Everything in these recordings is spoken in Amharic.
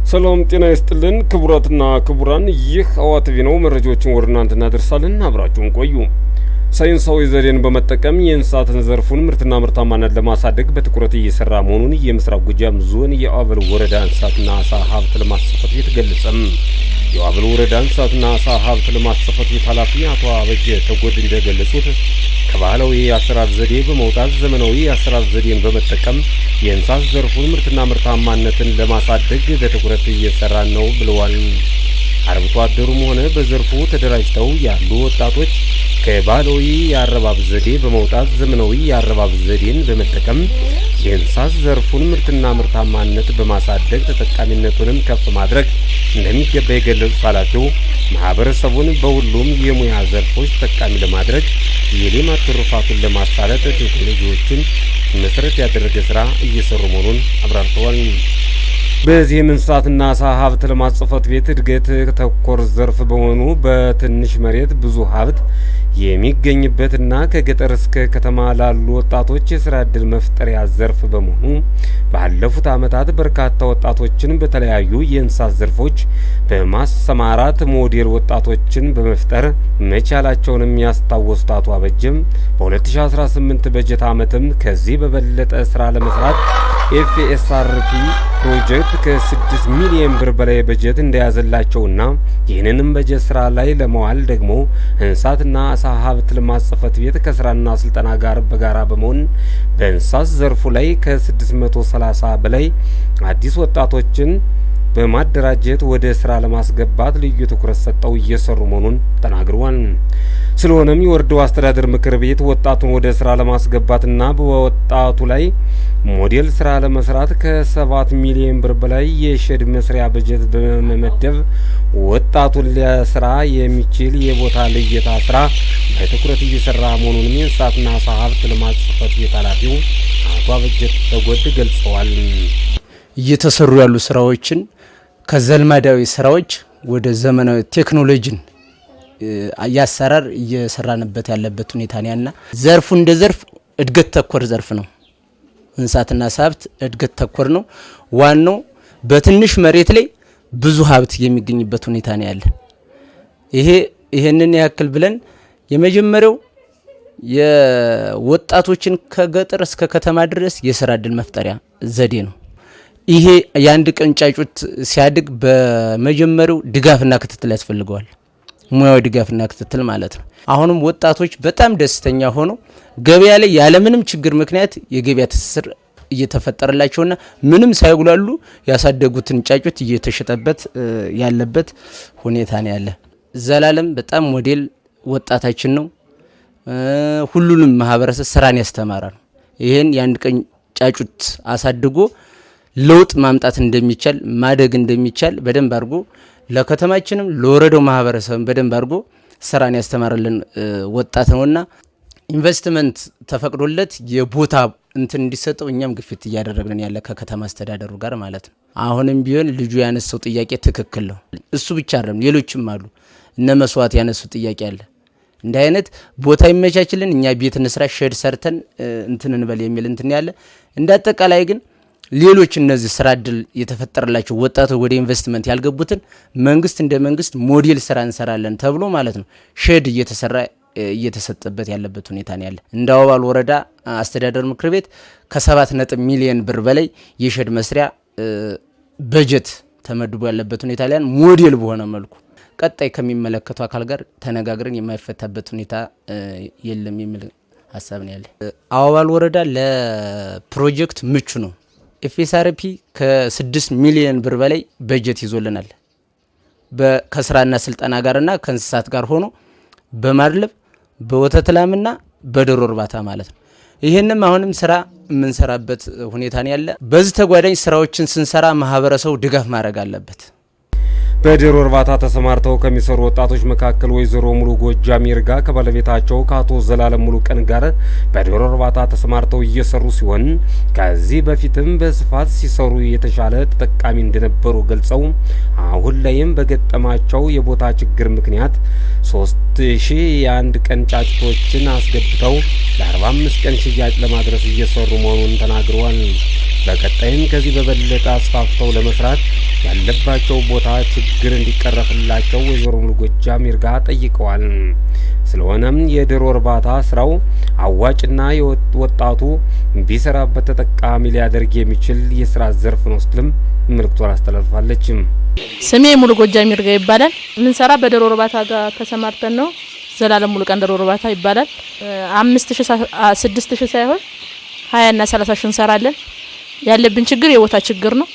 ሰላም ጤና ይስጥልን ክቡራትና ክቡራን፣ ይህ አዋት ቲቪ ነው። መረጃዎችን ወደ እናንተ እናደርሳለን። አብራችሁን ቆዩ። ሳይንሳዊ ዘዴን በመጠቀም የእንስሳትን ዘርፉን ምርትና ምርታማነት ለማሳደግ በትኩረት እየሰራ መሆኑን የምስራቅ ጎጃም ዞን የአበል ወረዳ እንስሳትና ዓሳ ሀብት ልማት ጽሕፈት ቤት ገለጸም። የአበል ወረዳ እንስሳትና ዓሳ ሀብት ልማት ጽሕፈት ቤት ኃላፊ አቶ አበጀ ተጎድ እንደገለጹት ከባህላዊ የአሰራር ዘዴ በመውጣት ዘመናዊ የአሰራር ዘዴን በመጠቀም የእንስሳት ዘርፉን ምርትና ምርታማነትን ለማሳደግ በትኩረት እየሰራ ነው ብለዋል። አርብቶ አደሩም ሆነ በዘርፉ ተደራጅተው ያሉ ወጣቶች ከባህላዊ የአረባብ ዘዴ በመውጣት ዘመናዊ የአረባብ ዘዴን በመጠቀም የእንስሳት ዘርፉን ምርትና ምርታማነት በማሳደግ ተጠቃሚነቱንም ከፍ ማድረግ እንደሚገባ የገለጹት ኃላፊው ማህበረሰቡን በሁሉም የሙያ ዘርፎች ተጠቃሚ ለማድረግ የሌማት ትሩፋቱን ለማሳለጥ ቴክኖሎጂዎችን መሰረት ያደረገ ስራ እየሰሩ መሆኑን አብራርተዋል። በዚህም እንስሳትና ዓሳ ሀብት ልማት ጽሕፈት ቤት እድገት ተኮር ዘርፍ በመሆኑ በትንሽ መሬት ብዙ ሀብት የሚገኝበትና ከገጠር እስከ ከተማ ላሉ ወጣቶች የስራ ዕድል መፍጠሪያ ዘርፍ በመሆኑ ባለፉት ዓመታት በርካታ ወጣቶችን በተለያዩ የእንስሳት ዘርፎች በማሰማራት ሞዴል ወጣቶችን በመፍጠር መቻላቸውንም ያስታወሱት አቶ አበጀም በ2018 በጀት ዓመትም ከዚህ በበለጠ ስራ ለመስራት ኤፍኤስአርፒ ፕሮጀክት ከ6 ሚሊዮን ብር በላይ በጀት እንደያዘላቸውና ይህንንም በጀት ስራ ላይ ለመዋል ደግሞ እንስሳትና ዓሳ ሀብት ልማት ጽሕፈት ቤት ከስራና ስልጠና ጋር በጋራ በመሆን በእንስሳት ዘርፉ ላይ ከ630 በላይ አዲስ ወጣቶችን በማደራጀት ወደ ስራ ለማስገባት ልዩ ትኩረት ሰጠው እየሰሩ መሆኑን ተናግረዋል። ስለሆነም የወረዳው አስተዳደር ምክር ቤት ወጣቱን ወደ ስራ ለማስገባትና በወጣቱ ላይ ሞዴል ስራ ለመስራት ከ7 ሚሊዮን ብር በላይ የሼድ መስሪያ በጀት በመመደብ ወጣቱን ለስራ የሚችል የቦታ ልየታ ስራ በትኩረት እየሰራ መሆኑን የእንስሳትና ዓሳ ሀብት ልማት ጽሕፈት ቤት ኃላፊው አቶ አበጀ ተጎድ ገልጸዋል። እየተሰሩ ያሉ ስራዎችን ከዘልማዳዊ ስራዎች ወደ ዘመናዊ ቴክኖሎጂን ያሰራር እየሰራንበት ያለበት ሁኔታ ነውና ዘርፉ እንደ ዘርፍ እድገት ተኮር ዘርፍ ነው። እንስሳትና ዓሳ ሀብት እድገት ተኮር ነው። ዋናው በትንሽ መሬት ላይ ብዙ ሀብት የሚገኝበት ሁኔታ ነው ያለ። ይሄንን ያክል ብለን የመጀመሪያው የወጣቶችን ከገጠር እስከ ከተማ ድረስ የስራ ዕድል መፍጠሪያ ዘዴ ነው። ይሄ የአንድ ቀን ጫጩት ሲያድግ በመጀመሪያው ድጋፍና ክትትል ያስፈልገዋል። ሙያዊ ድጋፍና ክትትል ማለት ነው። አሁንም ወጣቶች በጣም ደስተኛ ሆነው ገበያ ላይ ያለምንም ችግር ምክንያት የገበያ ትስስር እየተፈጠረላቸውና ምንም ሳይጉላሉ ያሳደጉትን ጫጩት እየተሸጠበት ያለበት ሁኔታ ነው ያለ። ዘላለም በጣም ሞዴል ወጣታችን ነው። ሁሉንም ማህበረሰብ ስራን ያስተማረ ነው። ይሄን የአንድ ቀን ጫጩት አሳድጎ ለውጥ ማምጣት እንደሚቻል ማደግ እንደሚቻል በደንብ አድርጎ ለከተማችንም ለወረዳው ማህበረሰብ በደንብ አድርጎ ስራን ያስተማረልን ወጣት ነውና ኢንቨስትመንት ተፈቅዶለት የቦታ እንትን እንዲሰጠው እኛም ግፊት እያደረግን ያለ ከከተማ አስተዳደሩ ጋር ማለት ነው። አሁንም ቢሆን ልጁ ያነሳው ጥያቄ ትክክል ነው። እሱ ብቻ አይደለም፣ ሌሎችም አሉ። እነ መስዋዕት ያነሱ ጥያቄ አለ። እንዲህ አይነት ቦታ ይመቻችልን፣ እኛ ቤት እንስራ፣ ሼድ ሰርተን እንትን እንበል የሚል እንትን ያለ እንዳጠቃላይ ግን ሌሎች እነዚህ ስራ ዕድል የተፈጠረላቸው ወጣቶች ወደ ኢንቨስትመንት ያልገቡትን መንግስት እንደ መንግስት ሞዴል ስራ እንሰራለን ተብሎ ማለት ነው ሼድ እየተሰጠበት ያለበት ሁኔታ ነው ያለ። እንደ አበል ወረዳ አስተዳደር ምክር ቤት ከ7 ሚሊዮን ብር በላይ የሼድ መስሪያ በጀት ተመድቦ ያለበት ሁኔታ ላይ ሞዴል በሆነ መልኩ ቀጣይ ከሚመለከቱ አካል ጋር ተነጋግረን የማይፈታበት ሁኔታ የለም የሚል ሀሳብ ነው ያለ። አበል ወረዳ ለፕሮጀክት ምቹ ነው። ኤፍኤስአርፒ ከ6 ሚሊዮን ብር በላይ በጀት ይዞልናል። ከስራና ስልጠና ጋርና ከእንስሳት ጋር ሆኖ በማድለብ በወተት ላምና በዶሮ እርባታ ማለት ነው። ይሄንም አሁንም ስራ የምንሰራበት ሁኔታ ነው ያለ። በዚህ ተጓዳኝ ስራዎችን ስንሰራ ማህበረሰቡ ድጋፍ ማድረግ አለበት። በዶሮ እርባታ ተሰማርተው ከሚሰሩ ወጣቶች መካከል ወይዘሮ ሙሉ ጎጃም ይርጋ ከባለቤታቸው ከአቶ ዘላለም ሙሉ ቀን ጋር በዶሮ እርባታ ተሰማርተው እየሰሩ ሲሆን ከዚህ በፊትም በስፋት ሲሰሩ የተሻለ ተጠቃሚ እንደነበሩ ገልጸው አሁን ላይም በገጠማቸው የቦታ ችግር ምክንያት 3000 የአንድ ቀን ጫጩቶችን አስገብተው ለ45 ቀን ሽያጭ ለማድረስ እየሰሩ መሆኑን ተናግረዋል። በቀጣይም ከዚህ በበለጠ አስፋፍተው ለመስራት ያለባቸው ቦታ ችግር እንዲቀረፍላቸው ወይዘሮ ሙሉ ጎጃም ይርጋ ጠይቀዋል። ስለሆነም የዶሮ እርባታ ስራው አዋጭና ወጣቱ ቢሰራበት ተጠቃሚ ሊያደርግ የሚችል የስራ ዘርፍ ነው ስትልም መልእክቷን አስተላልፋለች። ስሜ ሙሉ ጎጃም ይርጋ ይባላል። ምን ሰራ በዶሮ እርባታ ጋር ተሰማርተን ነው። ዘላለም ሙሉ ቀን ዶሮ እርባታ ይባላል። 5000 6000 ሳይሆን 20 እና 30 ሺህ እንሰራለን። ያለብን ችግር የቦታ ችግር ነው።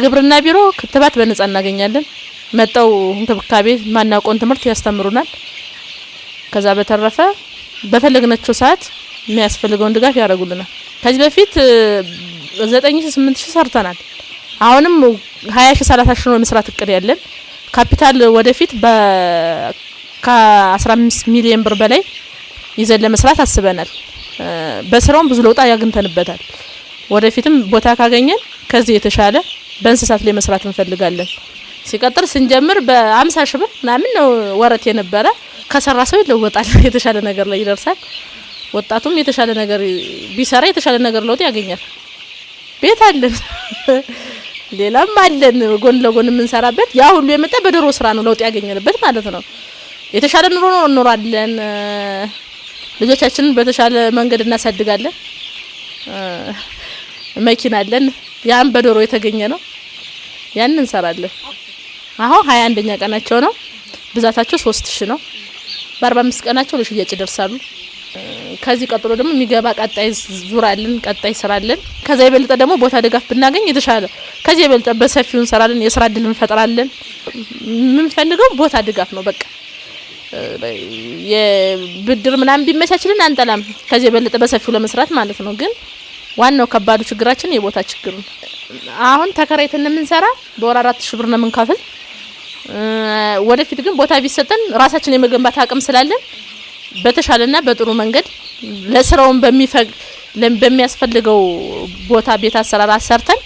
ግብርና ቢሮ ክትባት በነጻ እናገኛለን። መጣው እንክብካቤ ማናቆን ትምህርት ያስተምሩናል። ከዛ በተረፈ በፈለግናቸው ሰዓት የሚያስፈልገውን ድጋፍ ያደርጉልናል። ከዚህ በፊት 9000 8000 ሰርተናል። አሁንም 20 30 ሺህ ነው መስራት እቅድ ያለን። ካፒታል ወደፊት ከ15 ሚሊዮን ብር በላይ ይዘን ለመስራት አስበናል። በስራውም ብዙ ለውጥ ያግንተንበታል። ወደፊትም ቦታ ካገኘን ከዚህ የተሻለ በእንስሳት ላይ መስራት እንፈልጋለን። ሲቀጥል ስንጀምር በ50 ሺህ ብር ምናምን ነው ወረት የነበረ። ከሰራ ሰው ይለወጣል፣ የተሻለ ነገር ላይ ይደርሳል። ወጣቱም የተሻለ ነገር ቢሰራ የተሻለ ነገር ለውጥ ያገኛል። ቤት አለን ሌላም አለን ጎን ለጎን የምንሰራበት። ያ ሁሉ የመጣ በዶሮ ስራ ነው ለውጥ ያገኘንበት ማለት ነው። የተሻለ ኑሮ እንኖራለን። ልጆቻችንን በተሻለ መንገድ እናሳድጋለን። መኪና አለን፣ ያም በዶሮ የተገኘ ነው። ያን እንሰራለን። አሁን 21ኛ ቀናቸው ነው። ብዛታቸው 3000 ነው። በ45 ቀናቸው ለሽያጭ ይደርሳሉ። ከዚህ ቀጥሎ ደግሞ የሚገባ ቀጣይ ዙር አለን፣ ቀጣይ ስራ አለን። ከዛ የበለጠ ደግሞ ቦታ ድጋፍ ብናገኝ የተሻለ ከዚህ የበለጠ በሰፊው እንሰራለን። የስራ እድል እንፈጥራለን። የምንፈልገው ቦታ ድጋፍ ነው። በቃ የብድር ምናምን ቢመቻችልን አንጠላም፣ ከዚህ የበለጠ በሰፊው ለመስራት ማለት ነው። ግን ዋናው ከባዱ ችግራችን የቦታ ችግር ነው። አሁን ተከራይተን የምንሰራ በወር 4000 ብር ነው የምንከፍል። ወደፊት ግን ቦታ ቢሰጠን ራሳችን የመገንባት አቅም ስላለን በተሻለና በጥሩ መንገድ ለስራውን በሚያስፈልገው ቦታ ቤት አሰራር አሰርተን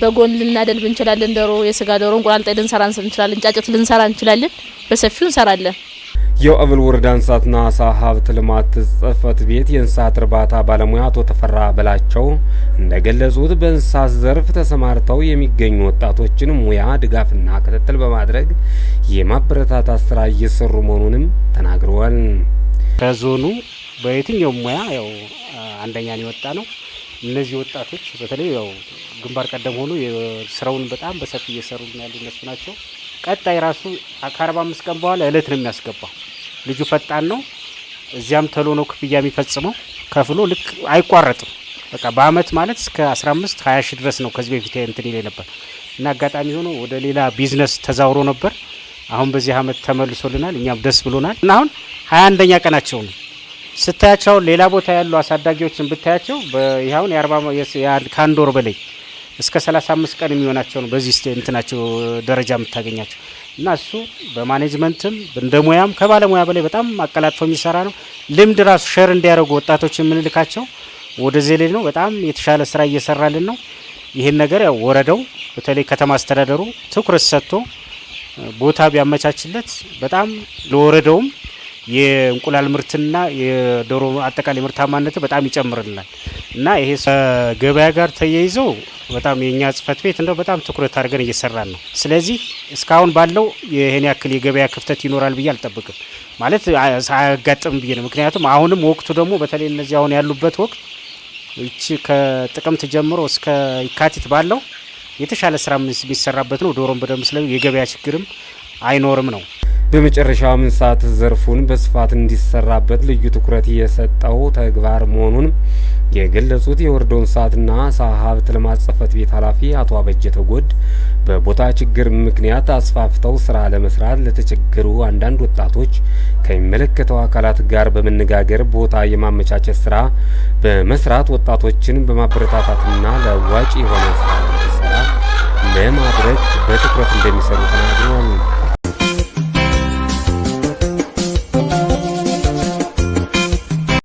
በጎን ልናደልብ እንችላለን። ዶሮ፣ የስጋ ዶሮ፣ እንቁላል ጣይ ልንሰራ እንችላለን። ጫጭት ልንሰራ እንችላለን። በሰፊው እንሰራለን። የአብል ወረዳ እንስሳትና ዓሳ ሀብት ልማት ጽሕፈት ቤት የእንስሳት እርባታ ባለሙያ አቶ ተፈራ በላቸው እንደገለጹት በእንስሳት ዘርፍ ተሰማርተው የሚገኙ ወጣቶችን ሙያ ድጋፍና ክትትል በማድረግ የማበረታታት ስራ እየሰሩ መሆኑንም ተናግረዋል። ከዞኑ በየትኛው ሙያ ያው አንደኛን የወጣ ነው። እነዚህ ወጣቶች በተለይ ያው ግንባር ቀደም ሆኖ ስራውን በጣም በሰፊ እየሰሩ ያሉ እነሱ ናቸው። ቀጣይ ራሱ ከ45 ቀን በኋላ እለት ነው የሚያስገባው። ልጁ ፈጣን ነው። እዚያም ተሎ ነው ክፍያ የሚፈጽመው። ከፍሎ ልክ አይቋረጥም። በቃ በአመት ማለት እስከ 15 20 ሺህ ድረስ ነው ከዚህ በፊት እንትን ይለ ነበር እና አጋጣሚ ሆኖ ወደ ሌላ ቢዝነስ ተዛውሮ ነበር። አሁን በዚህ አመት ተመልሶልናል። እኛም ደስ ብሎናል እና አሁን 21ኛ ቀናቸው ነው። ስታያቸው ሌላ ቦታ ያሉ አሳዳጊዎችን ብታያቸው በይሁን ከአንድ ወር በላይ እስከ 35 ቀን የሚሆናቸው ነው በዚህ እንትናቸው ደረጃ የምታገኛቸው እና እሱ በማኔጅመንትም እንደሙያም ከባለሙያ በላይ በጣም አቀላጥፎ የሚሰራ ነው። ልምድ ራሱ ሼር እንዲያደርጉ ወጣቶች የምንልካቸው ወደዚህ ላይ ነው። በጣም የተሻለ ስራ እየሰራልን ነው። ይሄን ነገር ያው ወረዳው በተለይ ከተማ አስተዳደሩ ትኩረት ሰጥቶ ቦታ ቢያመቻችለት በጣም ለወረዳውም የእንቁላል ምርትና የዶሮ አጠቃላይ ምርታማነት በጣም ይጨምርልናል እና ይሄ ገበያ ጋር ተያይዞ በጣም የኛ ጽሕፈት ቤት እንደው በጣም ትኩረት አድርገን እየሰራን ነው። ስለዚህ እስካሁን ባለው ይሄን ያክል የገበያ ክፍተት ይኖራል ብዬ አልጠብቅም ማለት አያጋጥም ብዬ ነው። ምክንያቱም አሁንም ወቅቱ ደግሞ በተለይ እነዚህ አሁን ያሉበት ወቅት እቺ ከጥቅምት ጀምሮ እስከ የካቲት ባለው የተሻለ ስራ የሚሰራበት ነው። ዶሮም በደንብ ስለ የገበያ ችግርም አይኖርም ነው። በመጨረሻም እንስሳት ዘርፉን በስፋት እንዲሰራበት ልዩ ትኩረት የሰጠው ተግባር መሆኑን የገለጹት የወረዳው እንስሳትና ዓሳ ሀብት ልማት ጽሕፈት ቤት ኃላፊ አቶ አበጀ ተጎድ በቦታ ችግር ምክንያት አስፋፍተው ስራ ለመስራት ለተቸገሩ አንዳንድ ወጣቶች ከሚመለከተው አካላት ጋር በመነጋገር ቦታ የማመቻቸት ስራ በመስራት ወጣቶችን በማበረታታትና ለዋጭ የሆነ ስራ እንዲሰራ ለማድረግ በትኩረት እንደሚሰሩ ተናግረዋል።